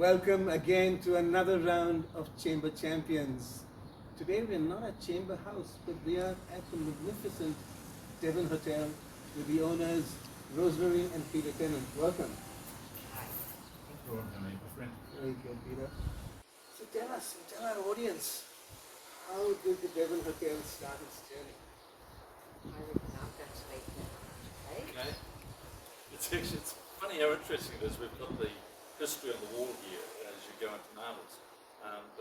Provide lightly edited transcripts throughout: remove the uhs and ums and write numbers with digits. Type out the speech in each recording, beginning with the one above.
Welcome again to another round of Chamber Champions. Today we're not at Chamber House, but we are at the magnificent Devon Hotel with the owners Rosemary and Peter Tennent. Welcome. Hi. Rosemary, my friend. Very good, Peter. So tell our audience, how did the Devon Hotel start its journey? I reckon I'm going to leave that one today. Okay. It's funny how interesting it is. We've got the history on the wall here as you go into Marbles.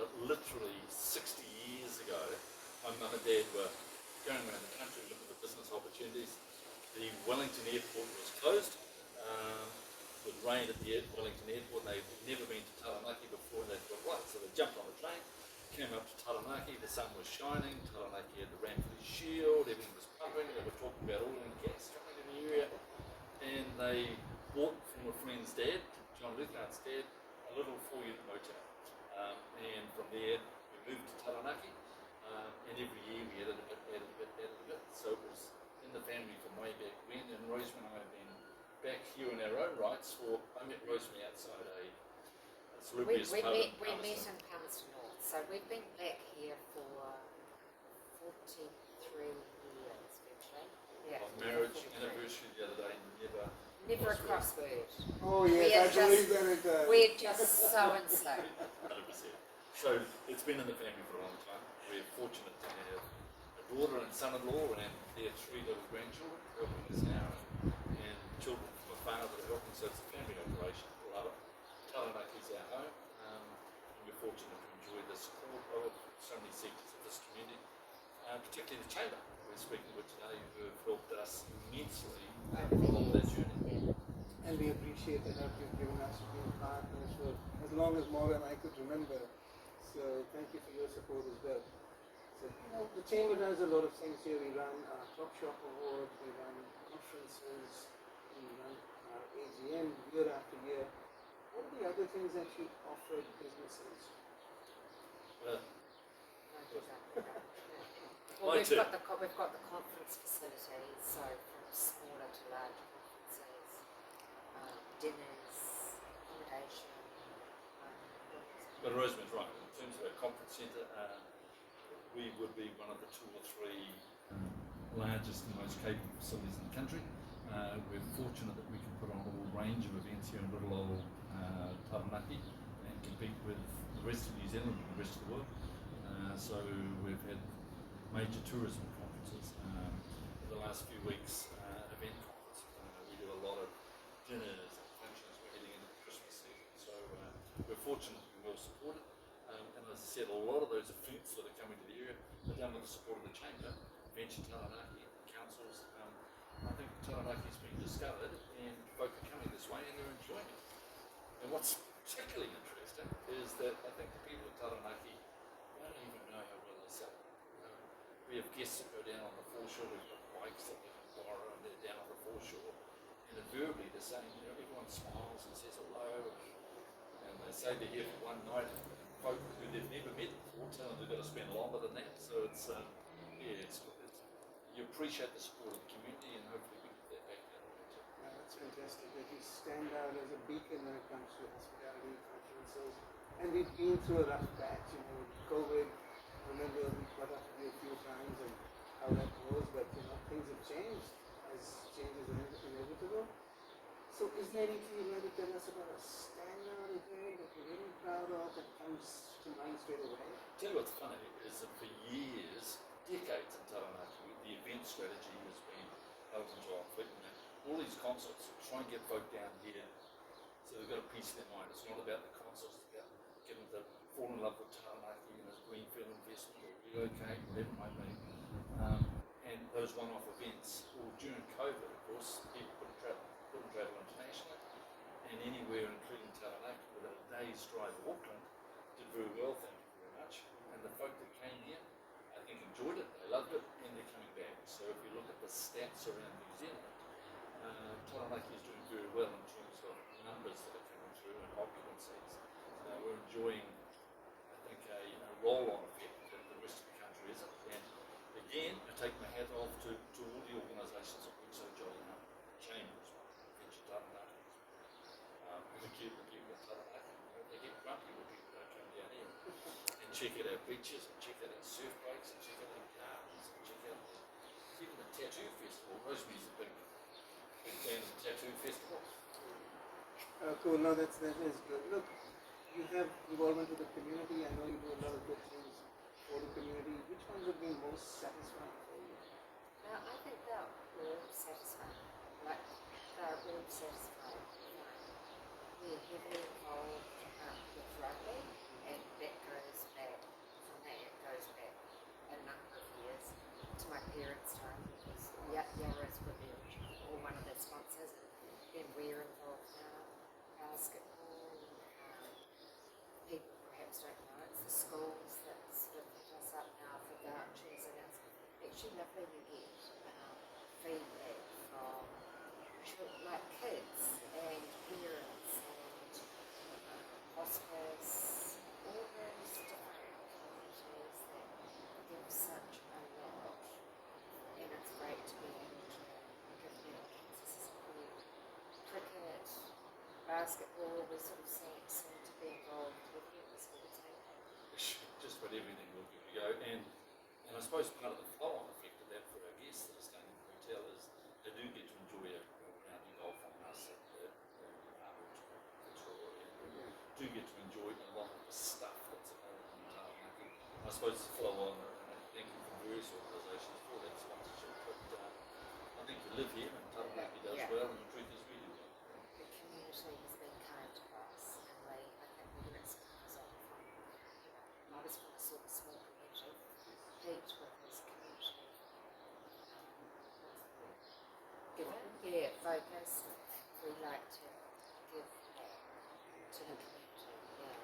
But literally 60 years ago, my mum and dad were going around the country looking for business opportunities. The Wellington Airport was closed. It would rain at the Wellington Airport. They'd never been to Taranaki before. They thought, right, so they jumped on the train, came up to Taranaki. The sun was shining. Taranaki had the Ramford Shield. Everything was pumping. They were talking about oil and gas coming in the area. And they bought from a friend's dad, John Luthart's dad, a little 4-unit motel. And from there, we moved to Taranaki. And every year we added a bit. So it was in the family from way back when. And Rosemary and I have been back here in our own rights. I met Rosemary outside a salubrious pub in We met Palmerston. in Palmerston North, so we've been back here for 43 years, virtually. Yeah. On marriage 43. anniversary the other day, Never a crossword. Oh yes, I believe that it does. We're just so and so. 100%. So it's been in the family for a long time. We're fortunate to have a daughter and son-in-law and their 3 little grandchildren helping us now, and children from a father helping. So it's a family operation. Love it. Taranaki is our home, and we're fortunate to enjoy the support of so many sectors of this community, particularly the Chamber we're speaking with today, who have helped us immensely along that journey. And we appreciate the help you've given us, being partners for as long as Maura and I could remember. So thank you for your support as well. So the Chamber does a lot of things here. We run our Top Shop Awards, we run conferences, we run our AGM year after year. What are the other things that you offer businesses? Well, Well, Mine too. we've got the conference facilities, so from smaller to large conferences, dinners, accommodation. but Rosemary's right. In terms of our conference centre, we would be one of the 2 or 3 largest and most capable facilities in the country. We're fortunate that we can put on a whole range of events here in little old Taranaki and compete with the rest of New Zealand and the rest of the world. So we've had major tourism conferences. The last few weeks, event conference. We do a lot of dinners and functions. We're heading into the Christmas season, so we're fortunate to be well supported. And as I said, a lot of those events that are coming to the area are done with the support of the Chamber, Venture Taranaki, councils. I think Taranaki's been discovered, and folk are coming this way and they're enjoying it. And what's particularly interesting is that I think the people of Taranaki don't even know how well they sell. We have guests that go down on the foreshore. We've got bikes that they can borrow, and they're down on the foreshore. And invariably they're saying, everyone smiles and says hello, and they say they're here for one night. And folk who they've never met before tell them they've got to spend longer than that. So it's you appreciate the support of the community, and hopefully we get that back out. That's fantastic that you stand out as a beacon when it comes to hospitality conferences. And we've been through a rough patch, COVID. Remember, we got up to you a few times and how that goes, but things have changed as changes are inevitable. So is there anything you'd like to tell us about a standout event that you're really proud of that comes to mind straight away? Tell you what's funny is that for years, decades in Taranaki, the event strategy has been Elton John, Fleetwood Mac, all these concerts, try and get folk down here. So they've got a piece in their mind. It's not about the concerts, it's about getting them to fall in love with Taranaki and his greenfield investment or relocate, whatever it might be. And those one-off events, well, during COVID, of course, people couldn't travel internationally, and anywhere, including Taranaki, within a day's drive of Auckland, did very well, thank you very much. And the folk that came here, I think enjoyed it, they loved it, and they're coming back. So if you look at the stats around New Zealand, Taranaki is doing very well in terms of numbers that are coming through and occupancies. We're enjoying, I think, a roll-on effect that the rest of the country isn't. And again, I take my hat off to all the organisations that work so jolly hard. Chambers, Venture Taranaki, the people of Taranaki, they get check out our beaches, and check out our surf breaks, and check out our gardens, and check out even the tattoo festival. Rosemary's a big fan of the tattoo festival. Cool, no, that is good. Look, you have involvement with the community. I know you do a lot of good things for the community. Which ones have been most satisfying for you? Now, I think they're all satisfying. Like, they're all satisfying. We're heavily involved with rugby, and that goes back, from that it goes back a number of years to my parents' time, because Yarra's were one of their sponsors, and we're involved now. Basketball, people perhaps don't know, it's the schools that sort of pick us up now for vouchers, and it's actually lovely to get feedback from like kids and parents and hospice, all those different communities that give such a lot, and it's great to be able to give them support. Cricket, basketball, we sort of seem to be involved with every sports team. Just about everything will give a go, and I suppose part of the flow-on effect of that for our guests that are staying in the hotel is they do get to enjoy a round of golf on us at the Victoria, and do get to enjoy a lot of the stuff that's available in Taranaki. I suppose the flow-on, and thank you from various organisations for that sponsorship, but I think you live here and Taranaki does well, and the truth is we do well. The community has been kind to us, and I think we get some result from, I was from a sort of small community, Pete with his community given, focus, we like to give back to the community,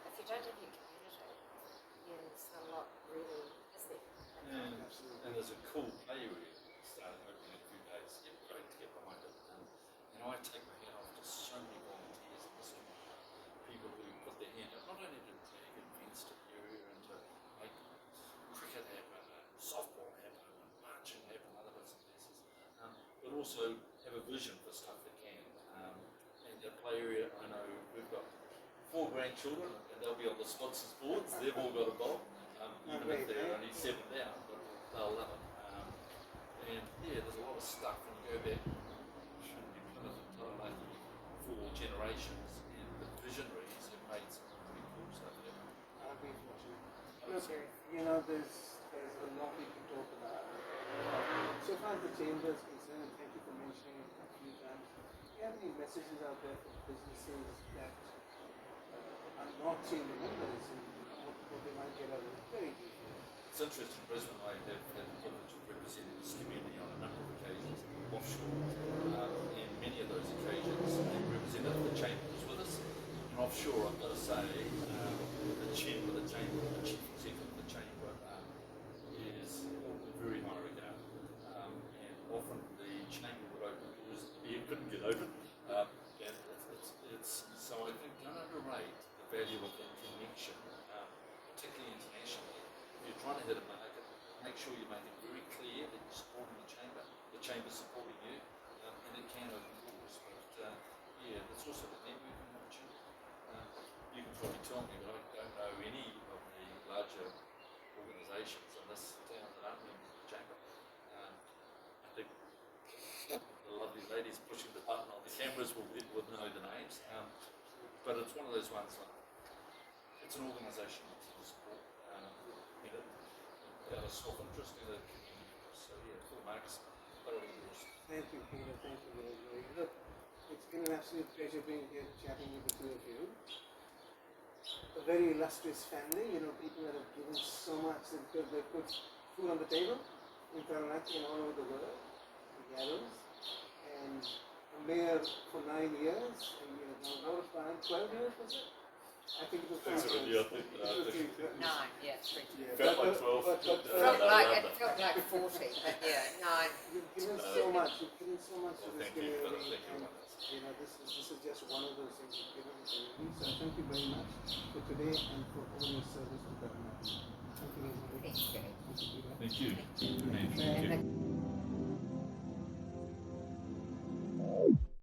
If you don't have your community, there's not a lot really, is there? And there's a cool play area starting opening in a few days. Yeah, great to get behind it. And I take my hat off to so many volunteers in this community, people who put their hand up, not only to drag events to the area and to make cricket happen, softball happen, and marching happen, other bits and pieces, but also have a vision for stuff that can. And the play area, I know we've got 4 grandchildren, and they'll be on the sponsors boards. They've all got a bowl, even if they're only 7 down, but they'll love it. And there's a lot of stuff when you go back. Shouldn't be Plymouth and Taranaki for generations, and the visionaries have made some pretty cool stuff there. I've been fortunate. Look, there's a lot we can talk about. So far as the chamber is concerned, and thank you for mentioning it a few times, do you have any messages out there for businesses that are not chamber members and what they might get out of it? Very briefly. It's interesting, Brisbane, I have had the privilege of representing this community on a number of occasions offshore, and many of those occasions the representative of the chamber was with us. And offshore, I've got to say, the chairman of the chamber, the chief executive of the chamber, is very high regard. And often the chamber would open doors that the beer couldn't get open. And it's so I think don't underrate the value of that connection, particularly internationally. If you're trying to hit a market, make sure you make it very clear that you're supporting the chamber supporting you, and it can open doors. But it's also the networking opportunity. You can probably tell me, but I don't know any of the larger organisations in this town that aren't members of the chamber. I think the lovely ladies pushing the button on the cameras will know the names, but it's one of those ones. It's an organisation that's to support. Out of self-interest in the community. So full marks. Thoroughly endorsed. Thank you, Peter. Thank you very much. Look, it's been an absolute pleasure being here chatting with the two of you. A very illustrious family, people that have given so much, they put food on the table in Taranaki and all over the world, the Gallows, and a mayor for 9 years, and a lot of time, 12 years was it? I think it was 5 years. 9, 3. Felt like 12. It felt like 40, but 9. You've given so much. You've given so much to this Thank you. community, Thank you. and this is just one of those things you've given to the community. So thank you very much for today and for all your service to Taranaki. Thank you very much. Thank you. Thank you. Good name. Thank you.